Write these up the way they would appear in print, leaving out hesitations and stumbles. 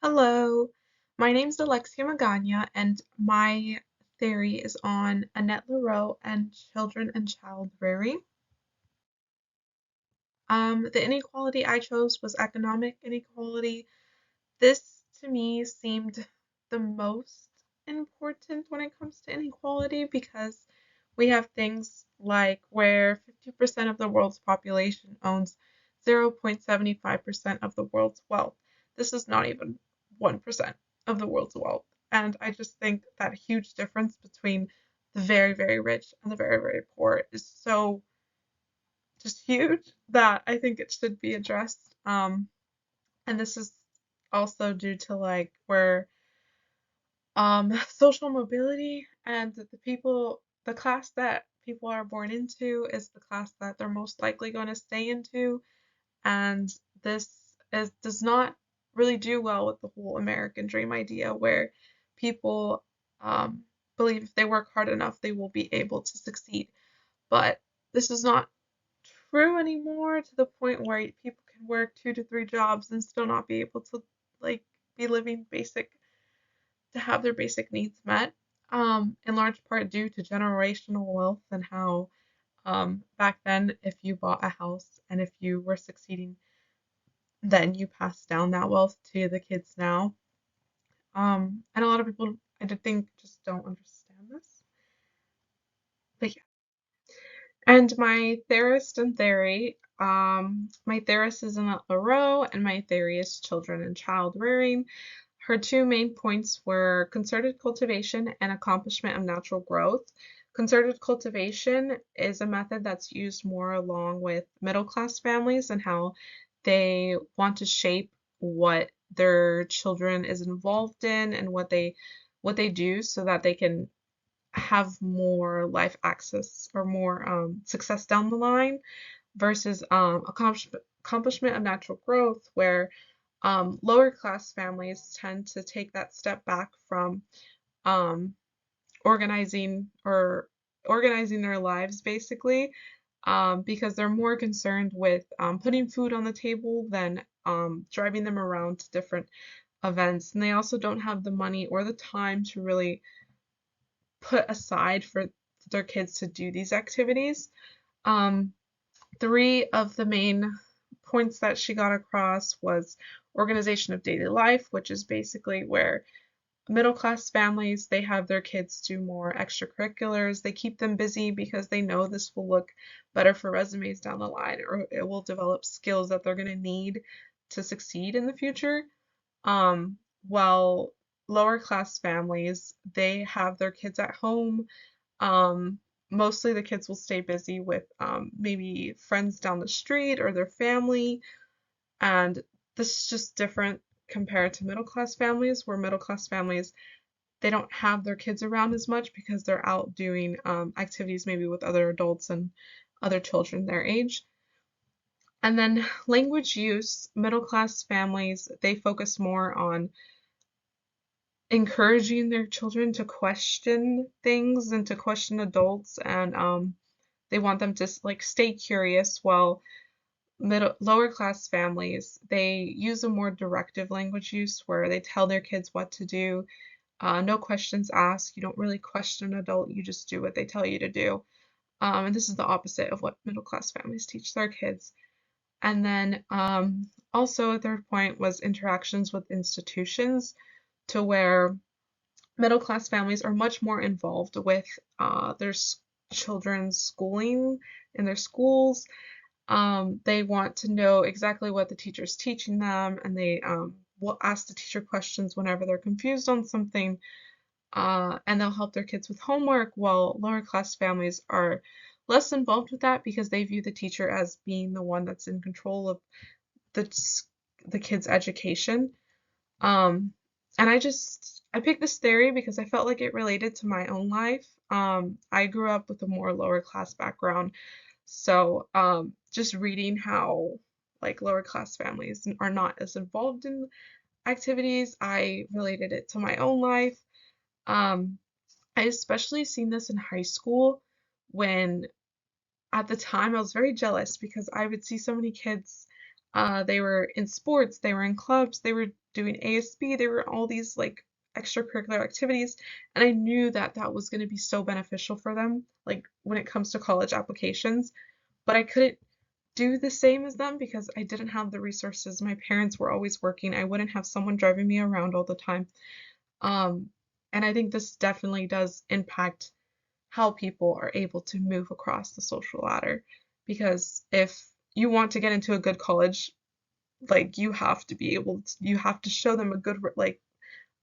Hello, my name's Alexia Magana, and my theory is on Annette Lareau and children and child rearing. The inequality I chose was economic inequality. This to me seemed the most important when it comes to inequality because we have things like where 50% of the world's population owns 0.75% of the world's wealth. This is not even 1% of the world's wealth. And I just think that huge difference between the very, very rich and the very, very poor is so just huge that I think it should be addressed. And this is also due to like where social mobility and the class that people are born into is the class that they're most likely going to stay into, and this does not really do well with the whole American dream idea where people um, believe if they work hard enough they will be able to succeed. But this is not true anymore to the point where people can work 2 to 3 jobs and still not be able to like be living basic to have their basic needs met, in large part due to generational wealth and how back then, if you bought a house and if you were succeeding, then you passed down that wealth to the kids now. And a lot of people, I did think, just don't understand this. But yeah. And my theorist and theory, my theorist is Annette Lareau, and my theory is children and child rearing. Her two main points were concerted cultivation and accomplishment of natural growth. Concerted cultivation is a method that's used more along with middle class families and how they want to shape what their children is involved in and what they do so that they can have more life access or more success down the line versus accomplishment of natural growth, where lower class families tend to take that step back from um, organizing or organizing their lives basically, because they're more concerned with putting food on the table than driving them around to different events. And they also don't have the money or the time to really put aside for their kids to do these activities. Um, Three of the main points that she got across was organization of daily life, which is basically where middle class families they have their kids do more extracurriculars. They keep them busy because they know this will look better for resumes down the line, or it will develop skills that they're going to need to succeed in the future. While lower class families they have their kids at home. um, Mostly the kids will stay busy with maybe friends down the street or their family, and this is just different compared to middle class families, where middle class families they don't have their kids around as much because they're out doing activities maybe with other adults and other children their age. And then language use, middle class families they focus more on encouraging their children to question things and to question adults, and they want them to like stay curious, while middle lower class families they use a more directive language use where they tell their kids what to do. No questions asked. You don't really question an adult, you just do what they tell you to do. And this is the opposite of what middle class families teach their kids. And then also a third point was interactions with institutions, to where middle class families are much more involved with their children's schooling in their schools. They want to know exactly what the teacher's teaching them, and they will ask the teacher questions whenever they're confused on something, and they'll help their kids with homework, while lower class families are less involved with that because they view the teacher as being the one that's in control of the, the kids' education. Um, and I picked this theory because I felt like it related to my own life. I grew up with a more lower class background, so just reading how like lower class families are not as involved in activities, I related it to my own life. Um, I especially seen this in high school when at the time I was very jealous because I would see so many kids They were in sports, they were in clubs, they were doing ASB, they were all these like extracurricular activities, and I knew that that was going to be so beneficial for them, like when it comes to college applications, but I couldn't do the same as them because I didn't have the resources. My parents were always working. I wouldn't have someone driving me around all the time. Um, and I think this definitely does impact how people are able to move across the social ladder. Because if you want to get into a good college, like you have to be able to, you have to show them a good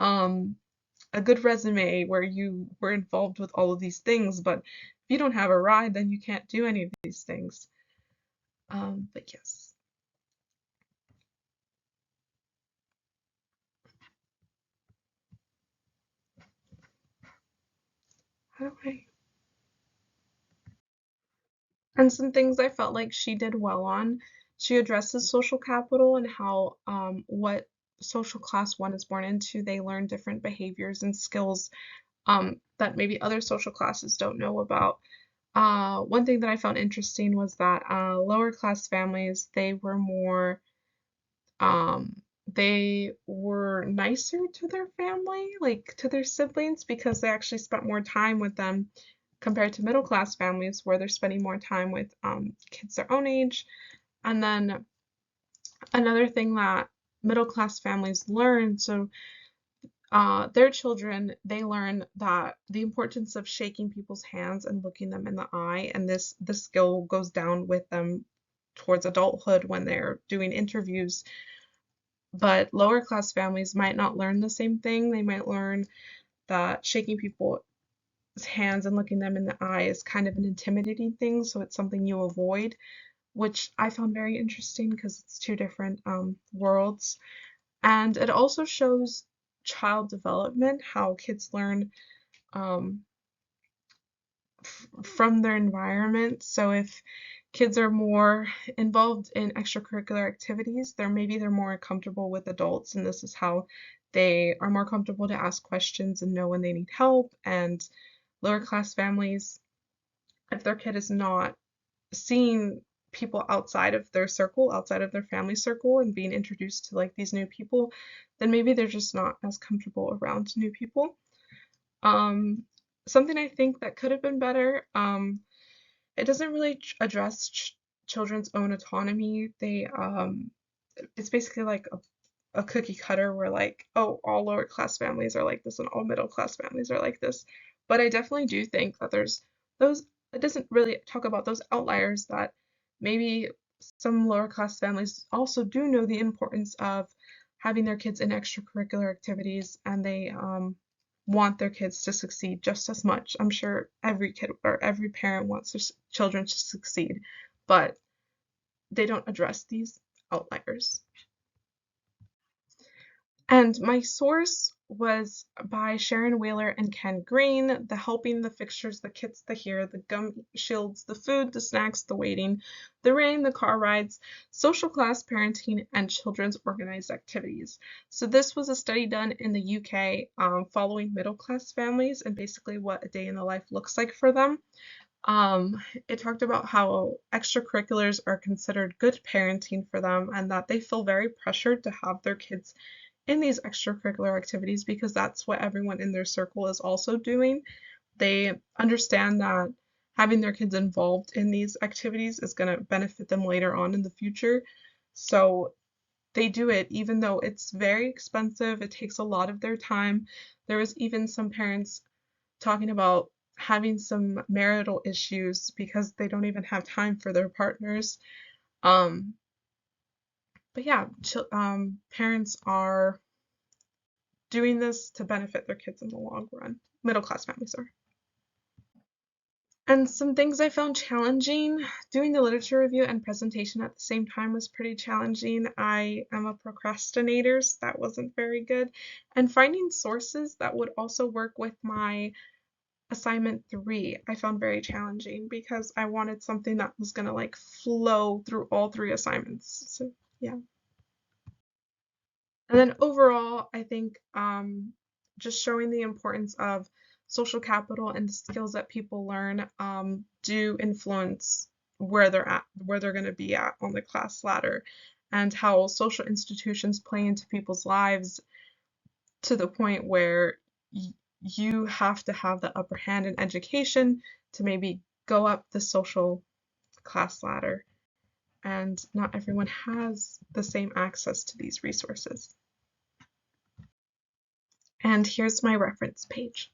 um a good resume where you were involved with all of these things. But if you don't have a ride, then you can't do any of these things. But yes. How do I And some things I felt like she did well on. She addresses social capital and how what social class one is born into, they learn different behaviors and skills that maybe other social classes don't know about. One thing that I found interesting was that lower class families, they were nicer to their family, like to their siblings, because they actually spent more time with them compared to middle class families where they're spending more time with kids their own age. And then another thing that middle class families learn, so their children, they learn that the importance of shaking people's hands and looking them in the eye, and this skill goes down with them towards adulthood when they're doing interviews. But lower class families might not learn the same thing. They might learn that shaking people's hands and looking them in the eye is kind of an intimidating thing, so it's something you avoid, which I found very interesting because it's two different worlds. And it also shows child development, how kids learn um, from their environment. So if kids are more involved in extracurricular activities, they're more comfortable with adults, and this is how they are more comfortable to ask questions and know when they need help. And lower class families, if their kid is not seeing people outside of their circle, outside of their family circle, and being introduced to like these new people, then maybe they're just not as comfortable around new people. Um, Something I think that could have been better, it doesn't really address children's own autonomy. It's basically like a cookie cutter where like, oh, all lower class families are like this and all middle class families are like this. But I definitely do think that there's those, it doesn't really talk about those outliers that maybe some lower class families also do know the importance of having their kids in extracurricular activities, and they want their kids to succeed just as much. I'm sure every kid or every parent wants their children to succeed, but they don't address these outliers. And my source was by Sharon Wheeler and Ken Green, the helping, the fixtures, the kits, the here, the gum shields, the food, the snacks, the waiting, the rain, the car rides, social class parenting, and children's organized activities. So this was a study done in the UK following middle class families and basically what a day in the life looks like for them. It talked about how extracurriculars are considered good parenting for them and that they feel very pressured to have their kids in these extracurricular activities because that's what everyone in their circle is also doing. They understand that having their kids involved in these activities is going to benefit them later on in the future. So they do it even though it's very expensive, it takes a lot of their time. There was even some parents talking about having some marital issues because they don't even have time for their partners. Um, but yeah, parents are doing this to benefit their kids in the long run. Middle class families are. And some things I found challenging. Doing the literature review and presentation at the same time was pretty challenging. I am a procrastinator, so that wasn't very good. And finding sources that would also work with my assignment 3, I found very challenging because I wanted something that was going to like flow through all 3 assignments. So, yeah. And then overall, I think just showing the importance of social capital and the skills that people learn do influence where they're at, where they're going to be at on the class ladder. and how social institutions play into people's lives to the point where you have to have the upper hand in education to maybe go up the social class ladder. And not everyone has the same access to these resources. And here's my reference page.